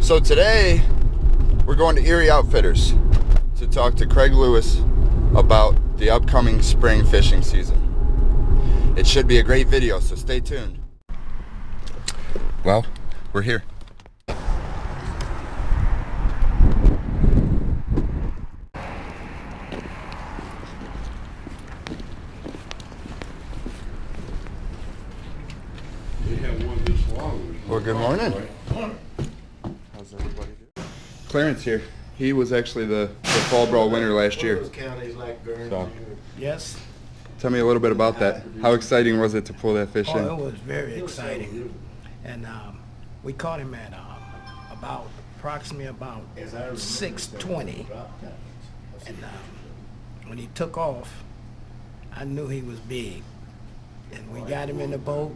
So today we're going to Erie Outfitters to talk to Craig Lewis about the upcoming spring fishing season. It should be a great video, so stay tuned. Well, we're here. Well, good morning. How's everybody doing? Clarence here. He was actually the fall brawl winner last year. So, Yes. tell me a little bit about that. How exciting was it to pull that fish in? Oh, it was very exciting. And we caught him at approximately about 6:20. And when he took off, I knew he was big. And we got him in the boat,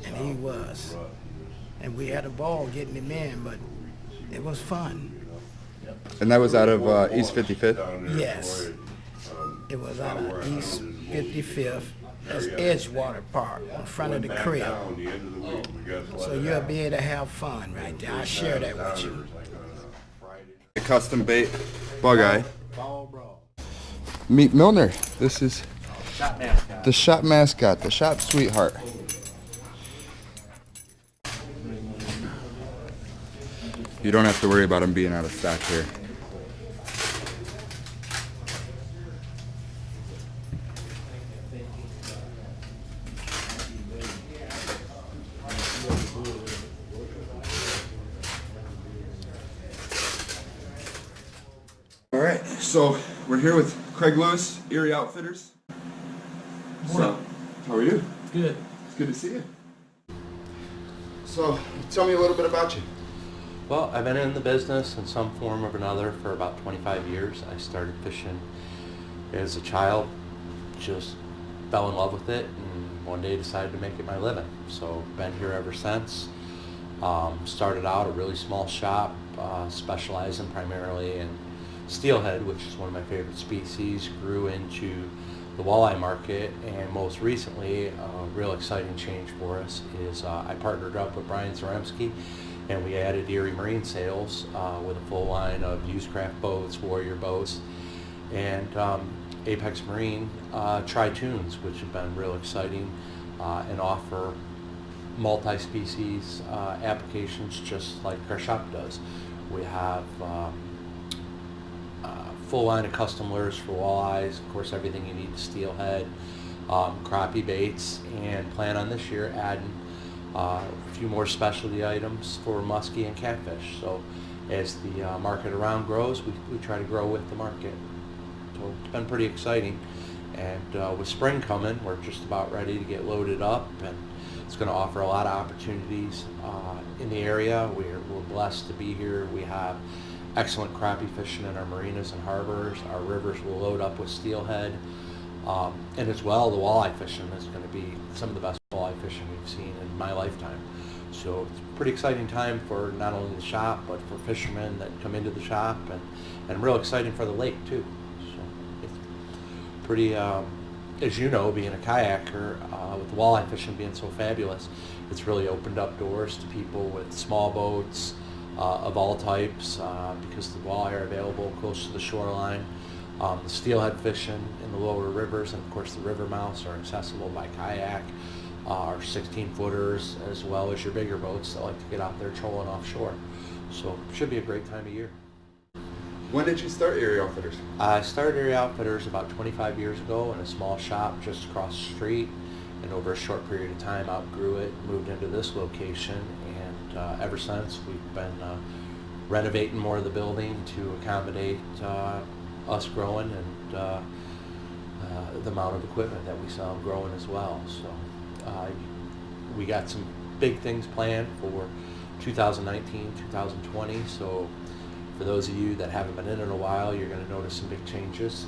and he was. And we had a ball getting him in, but it was fun. And that was out of East 55th? Yes. It was out of East 55th. That's Edgewater Park, in front of the crib. So you'll be able to have fun right there. I'll share that with you. A custom bait bug eye. Meet Milner. This is the shop mascot, the shop sweetheart. You don't have to worry about him being out of stock here. All right, so we're here with Craig Lewis, Erie Outfitters. So, how are you? Good. It's good to see you. So, tell me a little bit about you. Well, I've been in the business in some form or another for about 25 years. I started fishing as a child, just fell in love with it, and one day decided to make it my living. So, been here ever since. Started out a really small shop, specializing primarily in steelhead, which is one of my favorite species, grew into the walleye market, and most recently, a real exciting change for us is I partnered up with Brian Zaremski, and we added Erie Marine Sales with a full line of used craft boats, Warrior boats, and Apex Marine Tri-Tunes, which have been real exciting and offer multi-species applications just like our shop does. We have full line of custom lures for walleyes, of course everything you need to steelhead, crappie baits, and plan on this year adding a few more specialty items for muskie and catfish. So as the market around grows, we try to grow with the market. So it's been pretty exciting. And with spring coming, we're just about ready to get loaded up, and it's going to offer a lot of opportunities in the area. We're blessed to be here. We have excellent crappie fishing in our marinas and harbors. Our rivers will load up with steelhead. And as well, the walleye fishing is going to be some of the best walleye fishing we've seen in my lifetime. So it's a pretty exciting time for not only the shop, but for fishermen that come into the shop, and real exciting for the lake too. So it's pretty, as you know, being a kayaker, with the walleye fishing being so fabulous, it's really opened up doors to people with small boats of all types, because the walleye are available close to the shoreline. The steelhead fishing in the lower rivers, and of course the river mouths are accessible by kayak, our 16-footers, as well as your bigger boats that like to get out there trolling offshore. So it should be a great time of year. When did you start Erie Outfitters? I started Erie Outfitters about 25 years ago in a small shop just across the street, and over a short period of time outgrew it, moved into this location, and ever since we've been renovating more of the building to accommodate us growing, and the amount of equipment that we sell growing as well. So we got some big things planned for 2019, 2020. So for those of you that haven't been in a while, you're going to notice some big changes.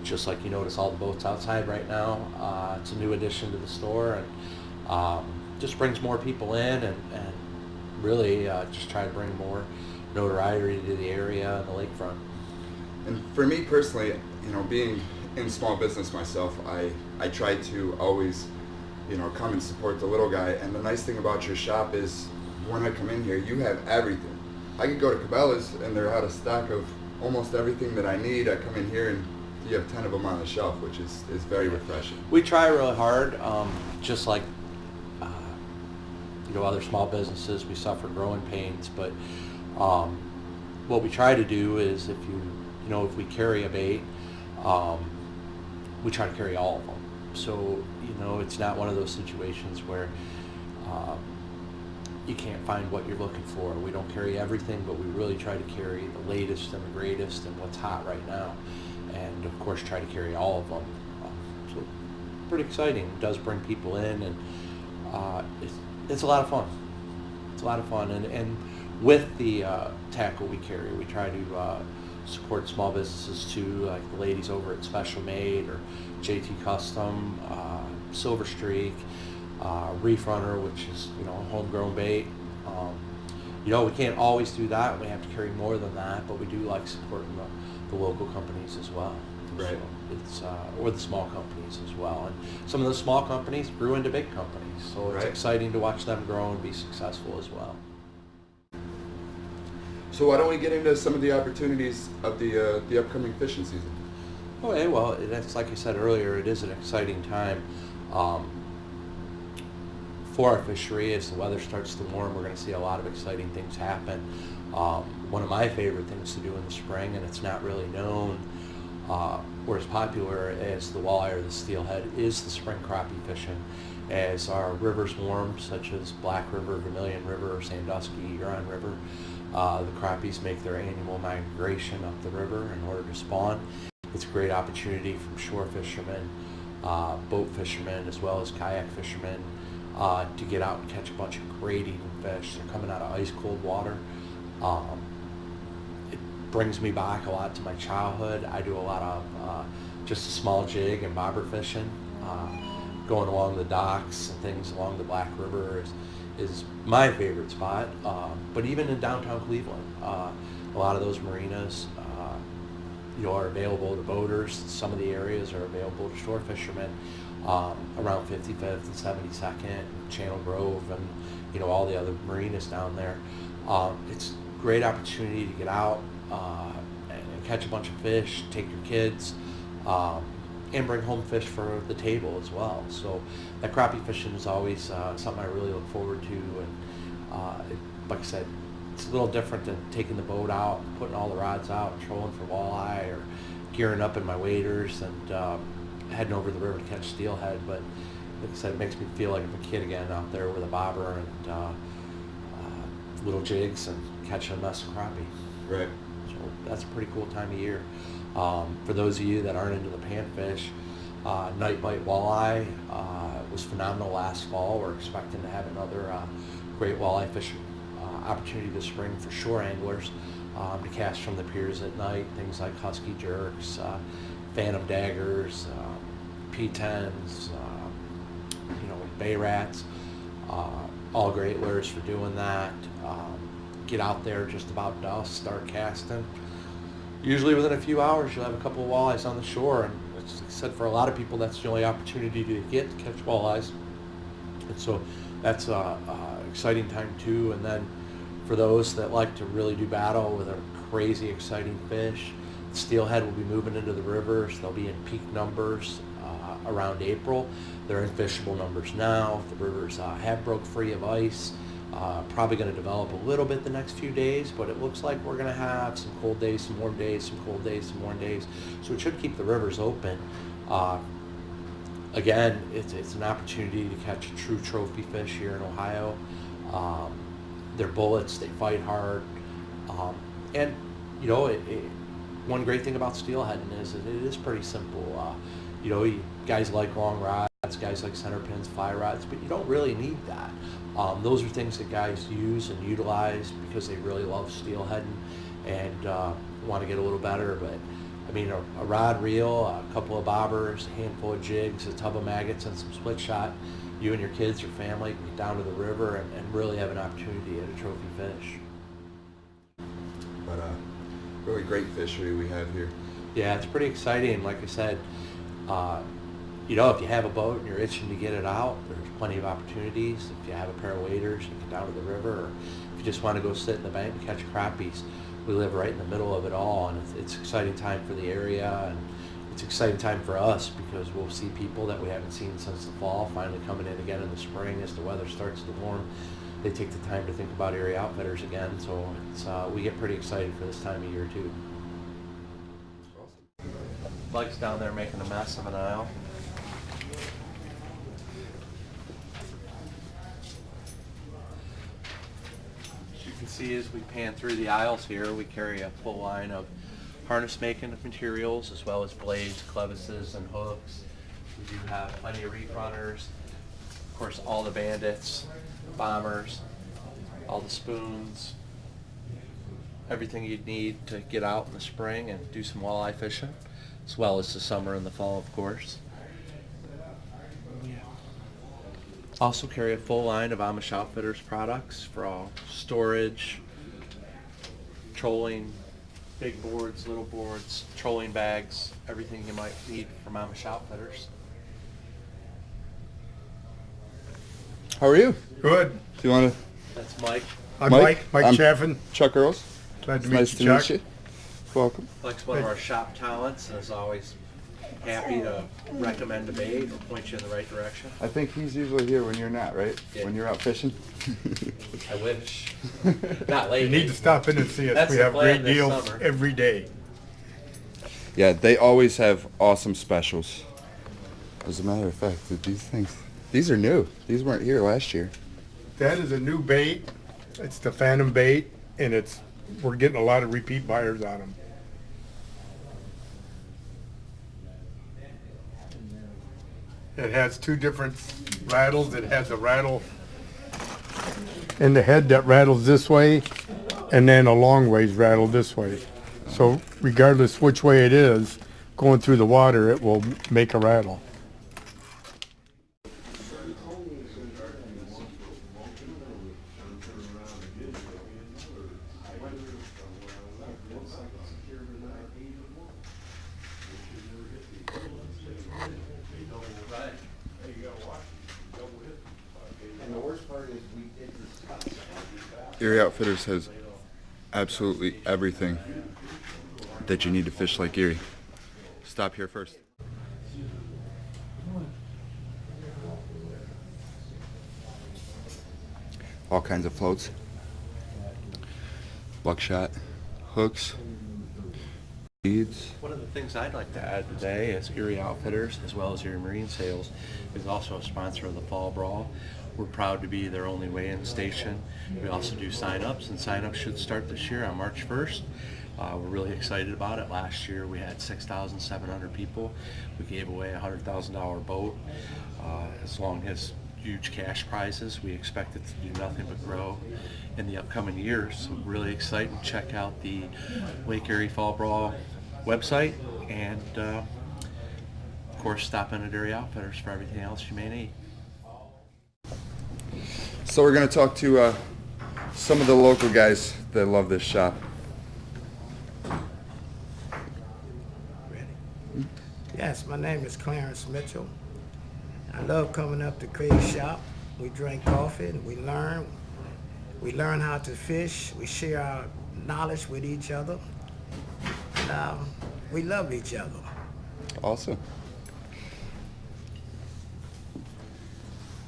Just like you notice all the boats outside right now. It's a new addition to the store, and just brings more people in, and really just try to bring more notoriety to the area and the lakefront. And for me personally, you know, being in small business myself, I try to always, you know, come and support the little guy. And the nice thing about your shop is when I come in here, you have everything. I could go to Cabela's and they're out of stock of almost everything that I need. I come in here and you have 10 of them on the shelf, which is very refreshing. We try really hard, just like other small businesses. We suffer growing pains, but what we try to do is if we carry a bait, we try to carry all of them. So it's not one of those situations where you can't find what you're looking for. We don't carry everything, but we really try to carry the latest and the greatest and what's hot right now, and of course try to carry all of them. So pretty exciting. It does bring people in, and it's a lot of fun. It's a lot of fun, and with the tackle we carry, we try to support small businesses too, like the ladies over at Special Made or JT Custom, Silver Streak, Reef Runner, which is homegrown bait. We can't always do that. We have to carry more than that, but we do like supporting the local companies as well. Right. So it's or the small companies as well, and some of the small companies grew into big companies. So it's exciting to watch them grow and be successful as well. So why don't we get into some of the opportunities of the upcoming fishing season? Okay, well, that's like I said earlier, it is an exciting time for our fishery. As the weather starts to warm, we're going to see a lot of exciting things happen. One of my favorite things to do in the spring, and it's not really known or as popular as the walleye or the steelhead, is the spring crappie fishing. As our rivers warm, such as Black River, Vermilion River, Sandusky, Huron River, the crappies make their annual migration up the river in order to spawn. It's a great opportunity from shore fishermen, boat fishermen, as well as kayak fishermen, to get out and catch a bunch of great eating fish. They're coming out of ice cold water. It brings me back a lot to my childhood. I do a lot of just a small jig and bobber fishing, going along the docks and things along the Black River is my favorite spot. But even in downtown Cleveland, a lot of those marinas are available to boaters. Some of the areas are available to shore fishermen around 55th and 72nd, Channel Grove, and all the other marinas down there. It's a great opportunity to get out and catch a bunch of fish, take your kids, and bring home fish for the table as well. So that crappie fishing is always something I really look forward to, and like I said, it's a little different than taking the boat out, putting all the rods out, and trolling for walleye, or gearing up in my waders and heading over the river to catch steelhead. But like I said, it makes me feel like I'm a kid again out there with a bobber and little jigs and catching a mess of crappie. Right. So that's a pretty cool time of year. For those of you that aren't into the panfish, night bite walleye was phenomenal last fall. We're expecting to have another great walleye fishing opportunity this spring for shore anglers to cast from the piers at night. Things like husky jerks, phantom daggers, P10s, bay rats, all great lures for doing that. Get out there just about dusk, start casting. Usually within a few hours you'll have a couple of walleyes on the shore, and it's like I said, for a lot of people that's the only opportunity to get to catch walleyes, and so that's an exciting time too. And then for those that like to really do battle with a crazy exciting fish, steelhead will be moving into the rivers. They'll be in peak numbers around April. They're in fishable numbers now. The rivers have broke free of ice. Probably going to develop a little bit the next few days, but it looks like we're going to have some cold days, some warm days, some cold days, some warm days. So it should keep the rivers open. Again, it's an opportunity to catch a true trophy fish here in Ohio. They're bullets, they fight hard. And, one great thing about steelheading is that it is pretty simple. Guys like long rods, guys like center pins, fly rods, but you don't really need that. Those are things that guys use and utilize because they really love steelheading and want to get a little better. But I mean, a rod reel, a couple of bobbers, a handful of jigs, a tub of maggots, and some split shot, you and your kids, your family can get down to the river and really have an opportunity at a trophy fish. But really great fishery we have here. Yeah, it's pretty exciting. Like I said, if you have a boat and you're itching to get it out, there's plenty of opportunities. If you have a pair of waders, you get down to the river, or you just want to go sit in the bank and catch crappies, we live right in the middle of it all, and it's an exciting time for the area, and it's an exciting time for us because we'll see people that we haven't seen since the fall finally coming in again in the spring as the weather starts to warm. They take the time to think about Erie Outfitters again, so it's, we get pretty excited for this time of year too. Mike's down there making a mess of an aisle. As you can see, as we pan through the aisles here, we carry a full line of harness making materials as well as blades, clevises, and hooks. We do have plenty of reef runners, of course all the bandits, bombers, all the spoons, everything you'd need to get out in the spring and do some walleye fishing, as well as the summer and the fall, of course. Also carry a full line of Amish Outfitters products for all storage, trolling, big boards, little boards, trolling bags, everything you might need from Amish Outfitters. How are you? Good. Do you want to? That's Mike. I'm Mike? Mike I'm Chaffin. Chuck Earls. Glad to Nice meet to you, Chuck. meet you. Welcome. Mike's one of our shop talents and is always happy to recommend a bait or point you in the right direction. I think he's usually here when you're not, right? Yeah. When you're out fishing. I wish. Not late. You need to stop in and see us. That's We the have plan great this deals summer. every day. Yeah, they always have awesome specials. As a matter of fact, these are new. These weren't here last year. That is a new bait. It's the Phantom bait, and we're getting a lot of repeat buyers on them. It has two different rattles. It has a rattle in the head that rattles this way, and then a long ways rattle this way. So regardless which way it is, going through the water, it will make a rattle. Erie Outfitters has absolutely everything that you need to fish like Erie. Stop here first. All kinds of floats, buckshot, hooks, beads. One of the things I'd like to add today is Erie Outfitters, as well as Erie Marine Sales, is also a sponsor of the Fall Brawl. We're proud to be their only weigh-in station. We also do sign-ups, and sign-ups should start this year on March 1st. We're really excited about it. Last year we had 6,700 people. We gave away a $100,000 boat, as long as huge cash prizes. We expect it to do nothing but grow in the upcoming years. So really excited. Check out the Lake Erie Fall Brawl website, and of course stop in at Erie Outfitters for everything else you may need. So we're going to talk to some of the local guys that love this shop. Yes, my name is Clarence Mitchell. I love coming up to Craig's shop. We drink coffee and we learn. We learn how to fish. We share our knowledge with each other. And we love each other. Awesome.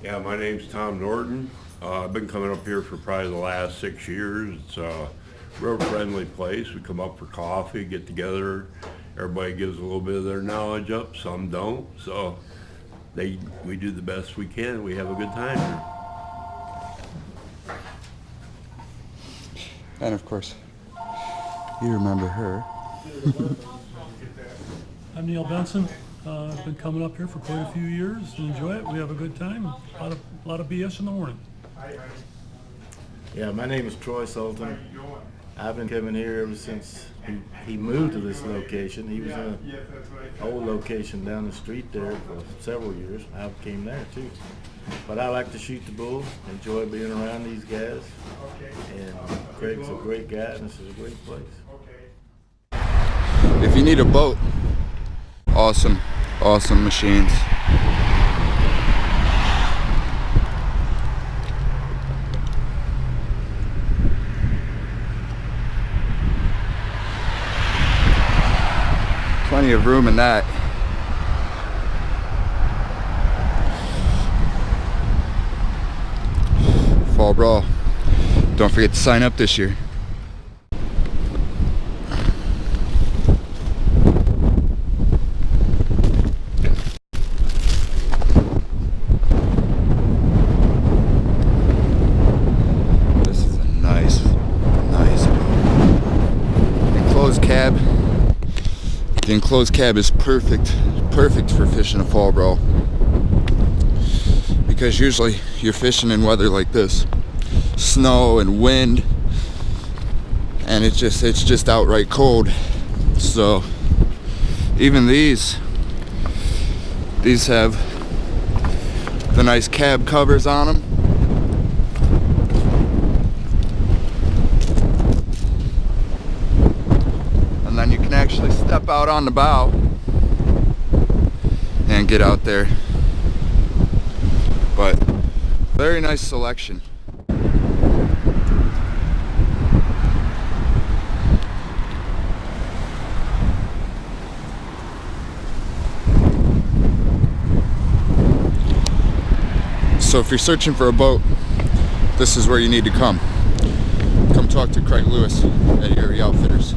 Yeah, my name's Tom Norton. I've been coming up here for probably the last 6 years. It's a real friendly place. We come up for coffee, get together. Everybody gives a little bit of their knowledge up, some don't. So we do the best we can. We have a good time here. And of course, you remember her. I'm Neal Benson. I've been coming up here for quite a few years and enjoy it. We have a good time. A lot of BS in the morning. Yeah, my name is Troy Solton. I've been coming here ever since he moved to this location. He was in an old location down the street there for several years. I came there too. But I like to shoot the bull, enjoy being around these guys. And Craig's a great guy and this is a great place. If you need a boat, awesome machines. Plenty of room in that. Fall Brawl. Don't forget to sign up this year. This is a nice boat. Enclosed cab. The enclosed cab is perfect for fishing a fall brawl, because usually you're fishing in weather like this, snow and wind, and it's just outright cold. So even these have the nice cab covers on them. And then you can actually step out on the bow and get out there. But very nice selection. So if you're searching for a boat, this is where you need to come. Come talk to Craig Lewis at Erie Outfitters.